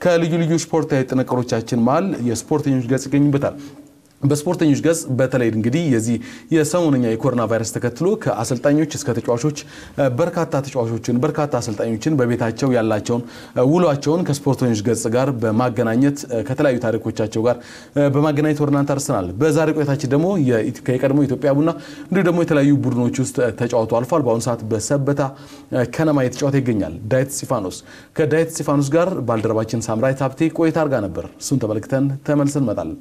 ከልዩ ልዩ ስፖርታዊ ጥንቅሮቻችን መሃል የስፖርተኞች ገጽ ይገኝበታል በስፖርተኞች ገጽ በተለይ እንግዲህ የዚህ የሰሞነኛ የኮሮና ቫይረስ ተከትሎ ከአሰልጣኞች እስከ ተጫዋቾች በርካታ አሰልጣኞችን በቤታቸው ያላቸውን ውሏቸውን ከስፖርተኞች ገጽ ጋር በማገናኘት ከተለያዩ ታሪኮቻቸው ጋር በማገናኘት ወርናንተ አርሰናል በዛሬ ቆይታችን ደግሞ የቀድሞ ኢትዮጵያ ቡና እንዲሁ ደግሞ የተለያዩ ቡድኖች ውስጥ ተጫውተው አልፏል በአሁኑ ሰዓት በሰበታ ከነማ የተጫወተ ይገኛል ዳዊት እስጢፋኖስ ከዳዊት እስጢፋኖስ ጋር ባልደረባችን ሳምራዊት ሀብቴ ቆይታ አድርጋ ነበር እሱን ተመልክተን ተመልሰን እንመጣለን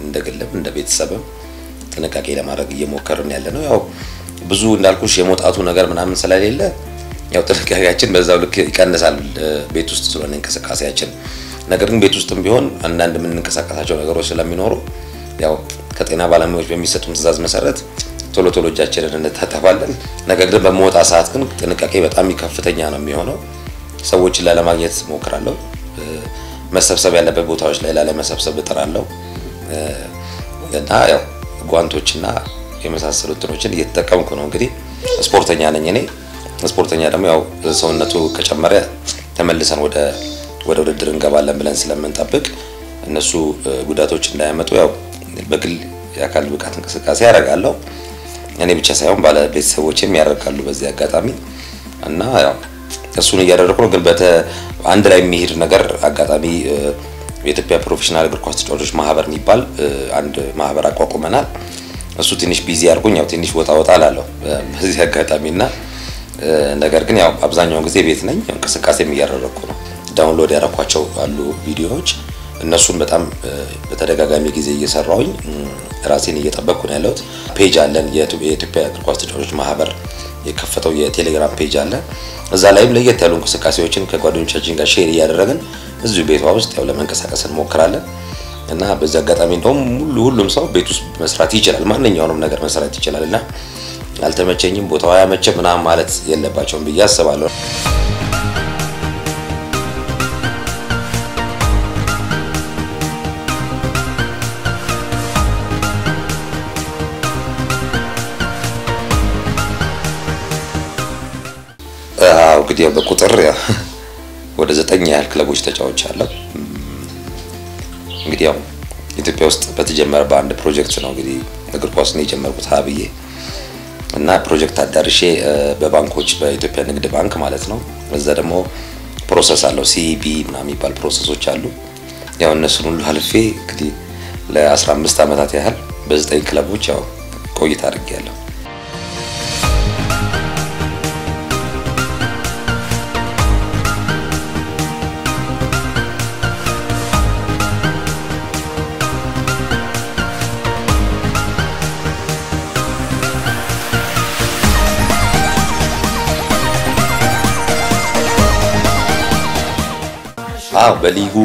እንደገለም እንደ ቤተሰብም ጥንቃቄ ለማድረግ እየሞከርን ያለነው ያው ብዙ እንዳልኩሽ የሞጣቱ ነገር ምናምን ስለሌለ ያው ጥንቃቄያችን በዛው ልክ ይቀንሳል ቤት ውስጥ ስለሆነ እንቅስቃሴያችን ነገር ግን ቤት ውስጥም ቢሆን አንዳንድ ምን እንቀሳቀሳቸው ነገሮች ስለሚኖሩ ያው ከጤና ባለሙያዎች በሚሰጡን ትዕዛዝ መሰረት ቶሎ ቶሎ እጃችንን እንታጠባለን ነገር ግን በመውጣ ሰዓት ግን ጥንቃቄ በጣም ከፍተኛ ነው የሚሆነው ሰዎችን ለማግኘት ሞክራለሁ መሰብሰብ ያለበት ቦታዎች ላይ ለመሰብሰብ እጥራለሁ እና ያው ጓንቶችና የመሳሰሉት እንትኖችን እየተጠቀምኩ ነው እንግዲህ ስፖርተኛ ነኝ እኔ ስፖርተኛ ደግሞ ያው ሰውነቱ ከጨመረ ተመልሰን ወደ ውድድር እንገባለን ብለን ስለምንጠብቅ እነሱ ጉዳቶች እንዳያመጡ ያው በግል የአካል ብቃት እንቅስቃሴ ያደርጋለሁ እኔ ብቻ ሳይሆን ባለ ቤተሰቦችም ያደርጋሉ በዚህ አጋጣሚ እና ያው እሱን እያደረኩ ነው ግን አንድ ላይ የሚሄድ ነገር አጋጣሚ የኢትዮጵያ ፕሮፌሽናል እግር ኳስ ተጫዋቾች ማህበር የሚባል አንድ ማህበር አቋቁመናል እሱ ትንሽ ቢዚ ያርጉኝ ያው ትንሽ ወጣ አላለሁ በዚህ አጋጣሚና ነገር ግን ያው አብዛኛው ጊዜ ቤት ነኝ እንቅስቃሴም እያደረኩ ነው ዳውንሎድ ያደረኳቸው አሉ ቪዲዮዎች እነሱን በጣም በተደጋጋሚ ጊዜ እየሰራውኝ ራሴን እየጠበቅኩ ነው ያለሁት ፔጅ አለን የኢትዮጵያ እግር ኳስ ተጫዋቾች ማህበር የከፈተው የቴሌግራም ፔጅ አለ እዛ ላይም ለየት ያሉ እንቅስቃሴዎችን ከጓደኞቻችን ጋር ሼር እያደረግን እዚሁ ቤቷ ውስጥ ያው ለመንቀሳቀስ እንሞክራለን እና በዚህ አጋጣሚ እንደውም ሁሉም ሰው ቤት ውስጥ መስራት ይችላል ማንኛውንም ነገር መስራት ይችላልና አልተመቸኝም ቦታው ያመቸ ምናምን ማለት የለባቸውም ብዬ አስባለሁ እንግዲህ በቁጥር ወደ 9 ያህል ክለቦች ተጫውቻለሁ እንግዲህ ያው ኢትዮጵያ ውስጥ በተጀመረ በአንድ ፕሮጀክት ነው እንግዲህ እግር ኳስ ነው የጀመርኩት ሀብዬ እና ፕሮጀክት አዳርሼ በባንኮች በኢትዮጵያ ንግድ ባንክ ማለት ነው በዛ ደግሞ ፕሮሰስ አለው ሲቢ ምናምን የሚባል ፕሮሰሶች አሉ ያው እነሱን ሁሉ አልፌ እንግዲህ ለ15 አመታት ያህል በ9 ክለቦች ያው ቆይታ አድርጌያለሁ በሊጉ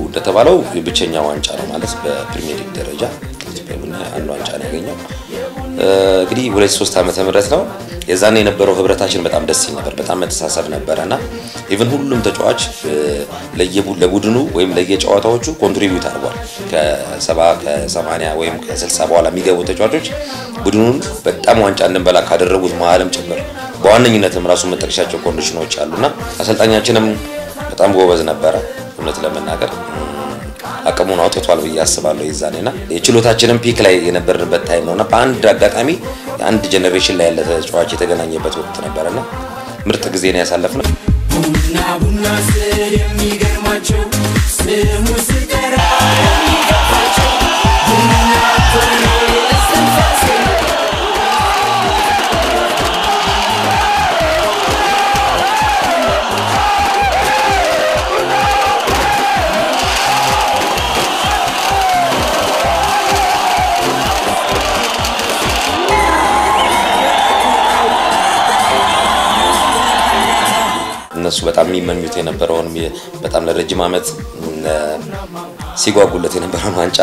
እንደተባለው የብቸኛ ዋንጫ ነው ማለት በፕሪሚየር ሊግ ደረጃ ኢትዮጵያ ቡና አንድ ዋንጫ ነው ያገኘው እንግዲህ 2003 ዓመተ ምህረት ነው የዛኔ የነበረው ህብረታችን በጣም ደስ ይል ነበር በጣም መተሳሰብ ነበርና ኢቭን ሁሉም ተጫዋች ለቡድኑ ወይም ለየጨዋታዎቹ ኮንትሪቢዩት አድርጓል ከ70 ከ80 ወይም ከ60 በኋላ የሚገቡ ተጫዋቾች ቡድኑን በጣም ዋንጫ እንድንበላ ካደረጉት መሃልም ጭምር በዋነኝነትም ራሱ መጠቅሻቸው ኮንዲሽኖች አሉና አሰልጣኛችንም በጣም ጎበዝ ነበር እውነት ለመናገር አቅሙን አውጥቷል ብዬ አስባለሁ ይዛኔና የችሎታችንን ፒክ ላይ የነበርንበት ታይም ነውና በአንድ አጋጣሚ አንድ ጄነሬሽን ላይ ያለ ተጫዋች የተገናኘበት ወቅት ነበርና ምርጥ ጊዜ ነው ያሳለፍነው ቡና የሚገርማቸው ስሙ ሲጠራ የሚገርማቸው ለሱ በጣም የሚመኙት የነበረውን በጣም ለረጅም ዓመት ሲጓጉለት የነበረውን ዋንጫ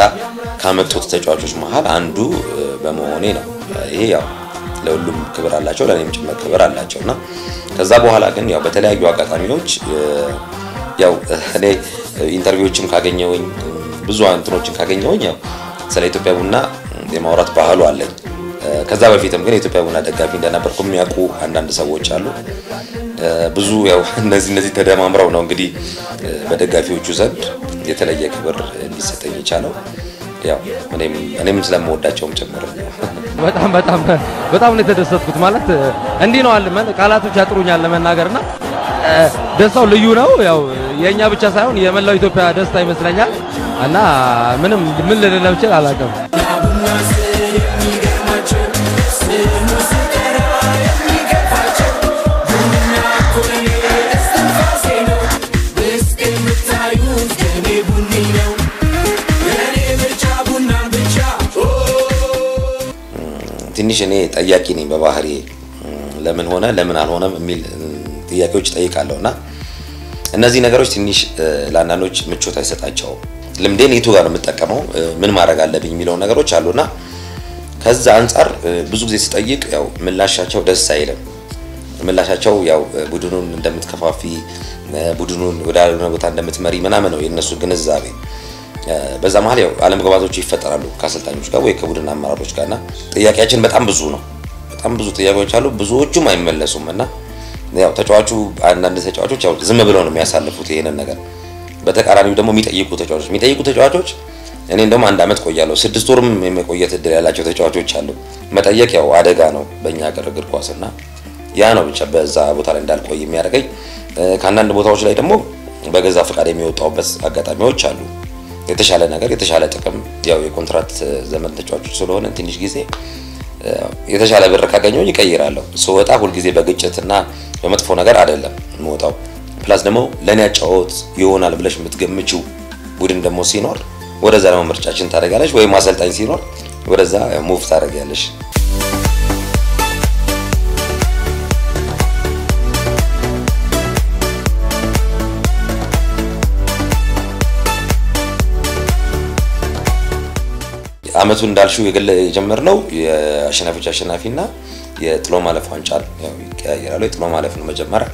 ካመጡት ተጫዋቾች መሃል አንዱ በመሆኔ ነው። ይሄ ያው ለሁሉም ክብር አላቸው ለኔም ጭምር ክብር አላቸውና ከዛ በኋላ ግን ያው በተለያዩ አጋጣሚዎች ያው እኔ ኢንተርቪዎችም ካገኘውኝ ብዙ አንትኖችን ካገኘውኝ ያው ስለ ኢትዮጵያ ቡና የማውራት ባህሉ አለኝ። ከዛ በፊትም ግን የኢትዮጵያ ቡና ደጋፊ እንደነበርኩ የሚያውቁ አንዳንድ ሰዎች አሉ። ብዙ ያው እነዚህ ተደማምረው ነው እንግዲህ በደጋፊዎቹ ዘንድ የተለየ ክብር እንዲሰጠኝ ይቻላል። ያው እኔም ስለምወዳቸውም ጭምር በጣም ነው የተደሰትኩት። ማለት እንዲህ ነው አለ ቃላቶች ያጥሩኛል ለመናገርና ደስታው ልዩ ነው። ያው የኛ ብቻ ሳይሆን የመላው ኢትዮጵያ ደስታ ይመስለኛል እና ምንም ምን ልልለው ይችላል አላውቅም። ትንሽ እኔ ጠያቂ ነኝ በባህሪ ለምን ሆነ ለምን አልሆነም የሚል ጥያቄዎች ጠይቃለሁና እነዚህ ነገሮች ትንሽ ለአንዳንዶች ምቾት አይሰጣቸውም። ልምዴን የቱ ጋር ነው የምጠቀመው ምን ማድረግ አለብኝ የሚለው ነገሮች አሉና ከዛ አንፃር ብዙ ጊዜ ስጠይቅ ያው ምላሻቸው ደስ አይልም። ምላሻቸው ያው ቡድኑን እንደምትከፋፊ ቡድኑን ወደ አለና ቦታ እንደምትመሪ ምናምን ነው የነሱ ግንዛቤ። በዛ መሃል ያው አለመግባባቶች ይፈጠራሉ ከአሰልጣኞች ጋር ወይ ከቡድን አመራሮች ጋርና ጥያቄያችን በጣም ብዙ ነው። በጣም ብዙ ጥያቄዎች አሉ ብዙዎቹም አይመለሱምና ያው አንዳንድ ተጫዋቾች ያው ዝም ብለው ነው የሚያሳልፉት ይሄንን ነገር። በተቃራኒው ደግሞ የሚጠይቁ ተጫዋቾች እኔ እንደውም አንድ አመት ቆያለሁ 6 ወርም የመቆየት እድል ያላቸው ተጫዋቾች አሉ። መጠየቅ ያው አደጋ ነው በእኛ እግር ኳስና ያ ነው ብቻ በዛ ቦታ ላይ እንዳልቆይ የሚያደርገኝ። ከአንዳንድ ቦታዎች ላይ ደግሞ በገዛ ፈቃድ የሚወጣውበት አጋጣሚዎች አሉ። የተሻለ ነገር የተሻለ ጥቅም ያው የኮንትራክት ዘመን ተጫዋቾች ስለሆነ ትንሽ ጊዜ የተሻለ ብር ካገኘው ይቀይራለሁ። ስወጣ ሁሉ ጊዜ በግጭትና በመጥፎ ነገር አይደለም የምወጣው። ፕላስ ደግሞ ለኔ ያጫወት ይሆናል ብለሽ የምትገምጪው ቡድን ደግሞ ሲኖር ወደዛ ነው ምርጫችን ታደርጋለሽ ወይ ማሰልጣኝ ሲኖር ወደዛ ሙቭ ታደርጋለሽ። አመቱ እንዳልሽው የጀመርነው የአሸናፊዎች አሸናፊና የጥሎ ማለፍ ዋንጫ ያው ይቀያየራል። የጥሎ ማለፍ ነው መጀመሪያ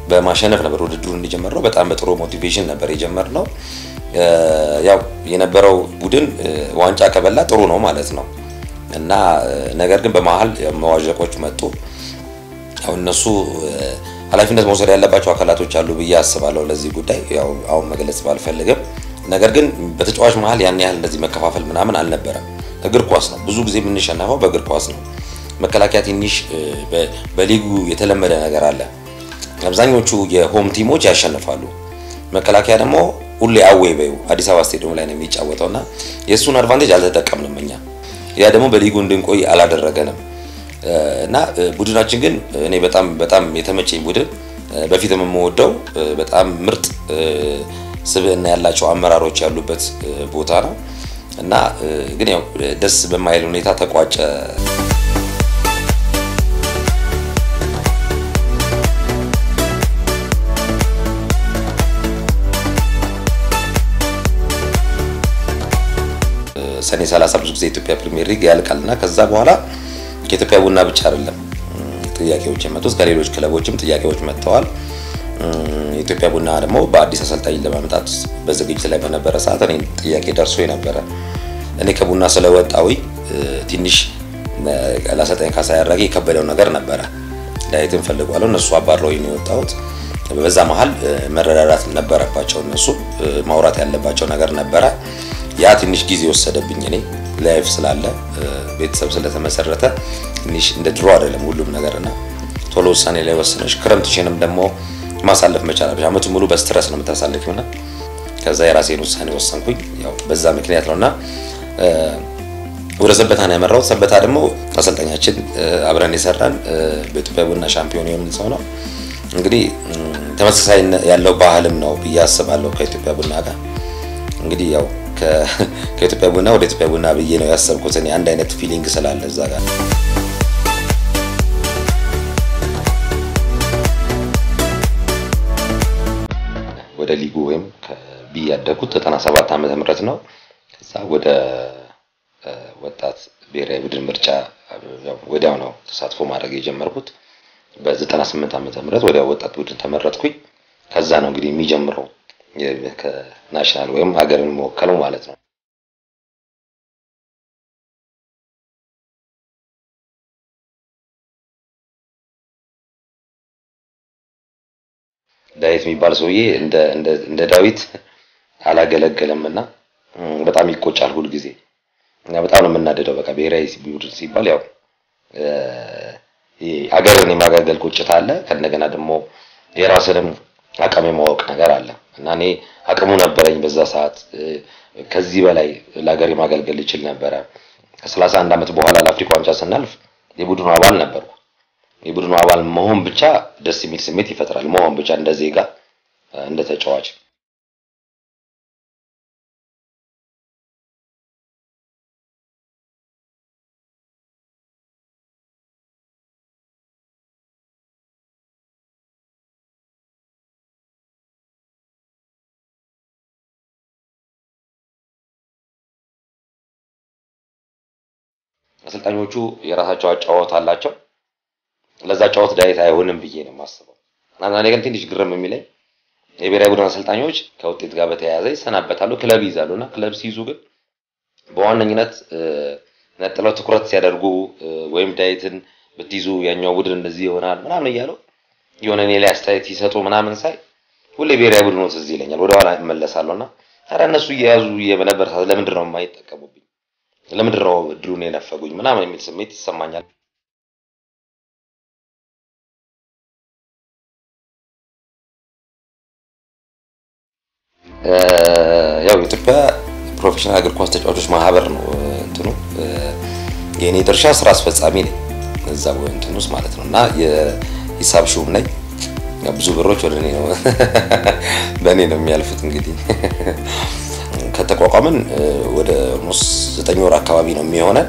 በማሸነፍ ነበር ውድድሩን እንጀምረው በጣም በጥሩ ሞቲቬሽን ነበር የጀመርነው። ያው የነበረው ቡድን ዋንጫ ከበላ ጥሩ ነው ማለት ነው እና ነገር ግን በመሃል መዋዠቆች መጡ። ያው እነሱ ኃላፊነት መውሰድ ያለባቸው አካላቶች አሉ ብዬ አስባለሁ ለዚህ ጉዳይ ያው አሁን መግለጽ ባልፈልግም ነገር ግን በተጫዋች መሃል ያን ያህል እንደዚህ መከፋፈል ምናምን አልነበረም። እግር ኳስ ነው ብዙ ጊዜ የምንሸነፈው በእግር ኳስ ነው። መከላከያ ትንሽ በሊጉ የተለመደ ነገር አለ። አብዛኞቹ የሆም ቲሞች ያሸንፋሉ። መከላከያ ደግሞ ሁሌ አዌይ በዩ አዲስ አበባ ስቴዲየም ላይ ነው የሚጫወተውና የሱን አድቫንቴጅ አልተጠቀምንም እኛ። ያ ደግሞ በሊጉ እንድንቆይ አላደረገንም እና ቡድናችን ግን እኔ በጣም የተመቸኝ ቡድን በፊትም የምወደው በጣም ምርጥ ስብዕና ያላቸው አመራሮች ያሉበት ቦታ ነው እና ግን ያው ደስ በማይል ሁኔታ ተቋጨ። ሰኔ 30 ብዙ ጊዜ ኢትዮጵያ ፕሪሚየር ሊግ ያልቃልና ከዛ በኋላ ከኢትዮጵያ ቡና ብቻ አይደለም ጥያቄዎች የመጡት ከሌሎች ክለቦችም ጥያቄዎች መጥተዋል። ኢትዮጵያ ቡና ደግሞ በአዲስ አሰልጣኝ ለማምጣት በዝግጅት ላይ በነበረ ሰዓት እኔ ጥያቄ ደርሶ የነበረ እኔ ከቡና ስለወጣው ትንሽ ለአሰልጣኝ ካሳ ያረጋግ የከበደው ነገር ነበር። ዳይትን ፈልጓለሁ እነሱ አባረውኝ ነው የወጣሁት። በዛ መሃል መረዳዳት ነበረባቸው እነሱ ማውራት ያለባቸው ነገር ነበር። ያ ትንሽ ጊዜ ወሰደብኝ እኔ ላይፍ ስላለ ቤተሰብ ስለተመሰረተ ትንሽ እንደ ድሮ አይደለም ሁሉም ነገርና ቶሎ ውሳኔ ላይ ወሰነሽ ክረምትሽንም ደግሞ ማሳለፍ መቻላልሽ አመቱ ሙሉ በስትረስ ነው የምታሳልፊውና ከዛ የራሴን ውሳኔ ወሰንኩኝ። ያው በዛ ምክንያት ነውና ወደ ሰበታ ነው ያመራው። ሰበታ ደግሞ አሰልጣኛችን አብረን የሰራን በኢትዮጵያ ቡና ሻምፒዮን የሆነ ሰው ነው። እንግዲህ ተመሳሳይ ያለው ባህልም ነው ብያስባለሁ ከኢትዮጵያ ቡና ጋር። እንግዲህ ያው ከኢትዮጵያ ቡና ወደ ኢትዮጵያ ቡና ብዬ ነው ያሰብኩት እኔ አንድ አይነት ፊሊንግ ስላለ እዛ ጋር። ወደ ሊጉ ወይም ከቢ ያደኩት 97 ዓመተ ምህረት ነው። ከዛ ወደ ወጣት ብሔራዊ ቡድን ምርጫ ወዲያው ነው ተሳትፎ ማድረግ የጀመርኩት። በ98 ዓመተ ምህረት ወዲያው ወጣት ቡድን ተመረጥኩኝ። ከዛ ነው እንግዲህ የሚጀምረው ከናሽናል ወይም ሀገርን መወከለው ማለት ነው። ዳዊት የሚባል ሰውዬ እንደ ዳዊት አላገለገለምና በጣም ይቆጫል ሁሉ ጊዜ እና በጣም ነው የምናደደው። በቃ ብሔራዊ ቡድን ሲባል ያው ሀገርን የማገልገል ቁጭት አለ፣ ከነገና ደግሞ የራስንም አቅም የማወቅ ነገር አለ እና እኔ አቅሙ ነበረኝ በዛ ሰዓት። ከዚህ በላይ ለሀገር የማገልገል ይችል ነበረ። ከ31 ዓመት በኋላ ለአፍሪካ ዋንጫ ስናልፍ የቡድኑ አባል ነበርኩ። የቡድኑ አባል መሆን ብቻ ደስ የሚል ስሜት ይፈጥራል። መሆን ብቻ እንደ ዜጋ እንደ ተጫዋች አሰልጣኞቹ የራሳቸው አጫዋወት አላቸው። ለዛ አጫዋወት ዳዊት አይሆንም ብዬ ነው የማስበው። አንዳንዴ ግን ትንሽ ግርም የሚለኝ የብሔራዊ ቡድን አሰልጣኞች ከውጤት ጋር በተያያዘ ይሰናበታሉ፣ ክለብ ይይዛሉና ክለብ ሲይዙ ግን በዋነኝነት ነጥለው ትኩረት ሲያደርጉ ወይም ዳዊትን ብትይዙ ያኛው ቡድን እንደዚህ ይሆናል ምናምን እያለው የሆነ እኔ ላይ አስተያየት ይሰጡ ምናምን ሳይ ሁሌ ብሔራዊ ቡድኑ ትዝ ይለኛል፣ ወደኋላ እመለሳለሁና ታዲያ እነሱ እየያዙ የበነበር ለምንድን ነው የማይጠቀሙብኝ? ለምንድን ነው እድሉን የነፈጉኝ? ምናምን የሚል ስሜት ይሰማኛል። ያው ኢትዮጵያ ፕሮፌሽናል እግር ኳስ ተጫዋቾች ማህበር ነው እንትኑ የኔ ድርሻ ስራ አስፈጻሚ ነኝ እዛው እንትኑ ውስጥ ማለት ነውና የሂሳብ ሹም ነኝ። ብዙ ብሮች ወደ እኔ ነው በእኔ ነው የሚያልፉት። እንግዲህ ከተቋቋመን ወደ 9 ወር አካባቢ ነው የሚሆነው።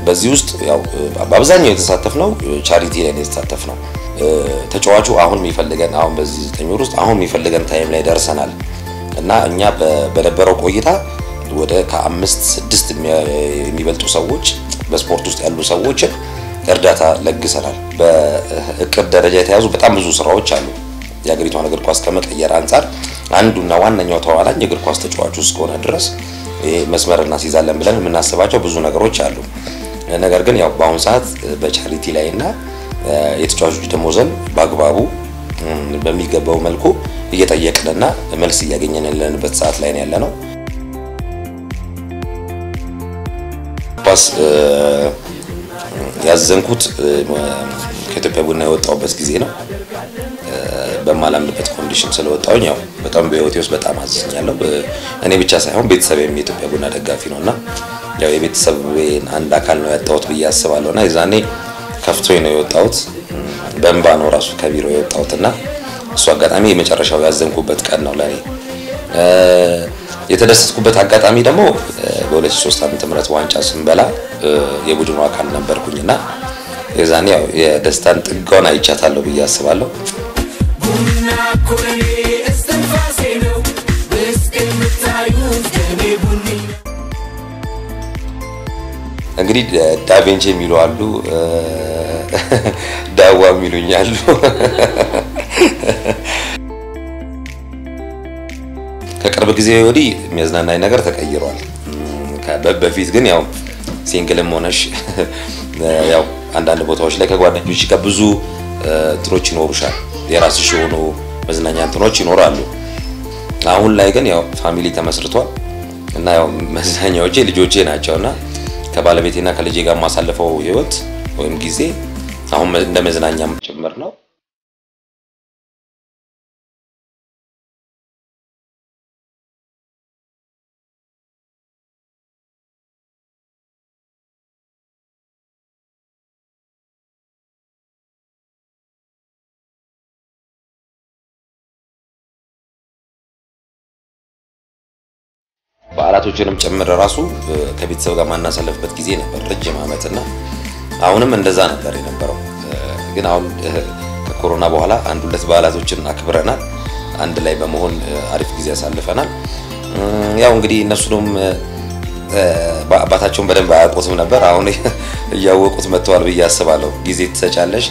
በዚህ ውስጥ ያው በአብዛኛው የተሳተፍነው ቻሪቲ ላይ ነው የተሳተፍነው። ተጫዋቹ አሁን የሚፈልገን አሁን በዚህ 9 ወር ውስጥ አሁን የሚፈልገን ታይም ላይ ደርሰናል እና እኛ በነበረው ቆይታ ወደ ከ5-6 የሚበልጡ ሰዎች በስፖርት ውስጥ ያሉ ሰዎችን እርዳታ ለግሰናል። በእቅድ ደረጃ የተያዙ በጣም ብዙ ስራዎች አሉ። የሀገሪቷን እግር ኳስ ከመቀየር አንፃር አንዱና ዋነኛው ተዋናኝ እግር ኳስ ተጫዋቹ እስከሆነ ድረስ መስመር እናስይዛለን ብለን የምናስባቸው ብዙ ነገሮች አሉ። ነገር ግን ያው በአሁን ሰዓት በቻሪቲ ላይና የተጫዋቾች ደሞዝን በአግባቡ በሚገባው መልኩ እየጠየቅንና መልስ እያገኘን ያለንበት ሰዓት ላይ ነው ያለነው። ፓስ ያዘንኩት ከኢትዮጵያ ቡና የወጣውበት ጊዜ ነው። በማላምንበት ኮንዲሽን ስለወጣው ያው በጣም በህይወቴ ውስጥ በጣም አዝኛለሁ። እኔ ብቻ ሳይሆን ቤተሰቤም የኢትዮጵያ ቡና ደጋፊ ነውና ያው የቤተሰቤን አንድ አካል ነው ያጣሁት ብዬ አስባለሁና የዛኔ ከፍቶኝ ነው የወጣሁት። በእንባ ነው ራሱ ከቢሮ የወጣሁትና እሱ አጋጣሚ የመጨረሻው ያዘንኩበት ቀን ነው ለኔ። የተደሰትኩበት አጋጣሚ ደግሞ በ2003 ዓመተ ምህረት ዋንጫ ስንበላ የቡድኑ አካል ነበርኩኝና የዛኔ ያው የደስታን ጥጋውን አይቻታለሁ ብዬ አስባለሁ። ቡና ኮሌ እስትንፋሴ ነው እስከምታዩት ከኔ ቡኒ እንግዲህ ዳቬንቺ የሚሉ አሉ፣ ዳዋ የሚሉኝ አሉ። ከቅርብ ጊዜ ወዲህ የሚያዝናናኝ ነገር ተቀይሯል። በፊት ግን ያው ሲንግልም ሆነሽ ያው አንዳንድ ቦታዎች ላይ ከጓደኞች ጋር ብዙ እንትኖች ይኖሩሻል፣ የራስሽ የሆኑ መዝናኛ እንትኖች ይኖራሉ። አሁን ላይ ግን ያው ፋሚሊ ተመስርቷል እና ያው መዝናኛዎቼ ልጆቼ ናቸውና ከባለቤቴና ከልጄ ጋር ማሳለፈው ህይወት ወይም ጊዜ አሁን እንደ መዝናኛም ጭምር ነው። በዓላቶችንም ጭምር ራሱ ከቤተሰብ ጋር ማናሳለፍበት ጊዜ ነበር ረጅም ዓመትና አሁንም እንደዛ ነበር የነበረው። ግን አሁን ከኮሮና በኋላ አንድ ሁለት በዓላቶችን አክብረናል። አንድ ላይ በመሆን አሪፍ ጊዜ ያሳልፈናል። ያው እንግዲህ እነሱንም አባታቸውን በደንብ አያውቁትም ነበር። አሁን እያወቁት መጥተዋል ብዬ አስባለሁ። ጊዜ ትሰጫለሽ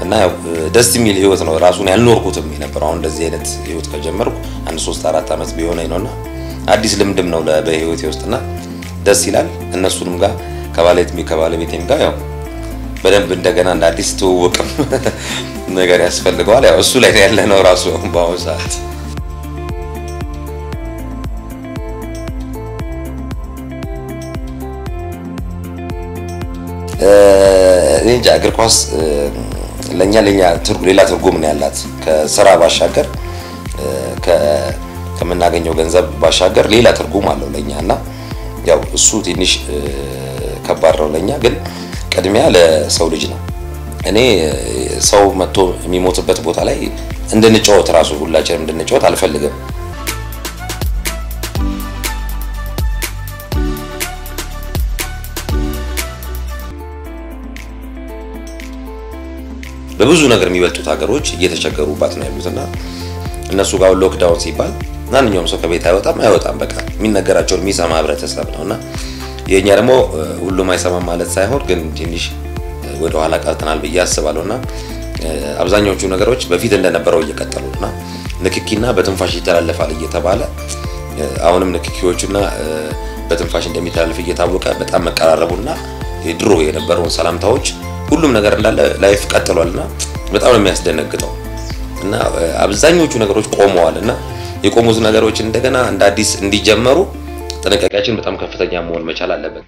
እና ያው ደስ የሚል ህይወት ነው። ራሱን ያልኖርኩትም ነበር። አሁን እንደዚህ አይነት ህይወት ከጀመርኩ 1-3-4 አመት ቢሆነኝ ነውና አዲስ ልምድም ነው በህይወቴ ውስጥና ደስ ይላል። እነሱንም ጋር ከባለቤቴም ጋር ያው በደንብ እንደገና እንደ አዲስ ተወወቅም ነገር ያስፈልገዋል። ያው እሱ ላይ ያለነው ራሱ በአሁኑ ሰዓት እንጃ እግር ኳስ ለኛ ሌላ ትርጉም ነው ያላት። ከስራ ባሻገር ከመናገኘው ገንዘብ ባሻገር ሌላ ትርጉም አለው ለኛና ያው እሱ ትንሽ ከባድ ነው ለኛ፣ ግን ቅድሚያ ለሰው ልጅ ነው። እኔ ሰው መጥቶ የሚሞትበት ቦታ ላይ እንድንጫወት ራሱ ሁላችንም እንድንጫወት አልፈልግም። በብዙ ነገር የሚበልጡት ሀገሮች እየተቸገሩባት ነው ያሉትና እነሱ ጋር ሎክዳውን ሲባል ማንኛውም ሰው ከቤት አይወጣም በቃ የሚነገራቸው የሚሰማ ህብረተሰብ ነውና የኛ ደግሞ ሁሉም አይሰማም ማለት ሳይሆን ግን ትንሽ ወደ ኋላ ቀርተናል ብዬ አስባለሁና አብዛኞቹ ነገሮች በፊት እንደነበረው እየቀጠሉና ንክኪና በትንፋሽ ይተላለፋል እየተባለ አሁንም ንክኪዎቹና በትንፋሽ እንደሚተላለፍ እየታወቀ በጣም መቀራረቡና የድሮ የነበረውን ሰላምታዎች ሁሉም ነገር እንዳለ ላይፍ ቀጥሏልና በጣም ነው የሚያስደነግጠው እና አብዛኞቹ ነገሮች ቆመዋልና የቆሙት ነገሮች እንደገና እንደ አዲስ እንዲጀመሩ ጥንቃቄያችን በጣም ከፍተኛ መሆን መቻል አለበት።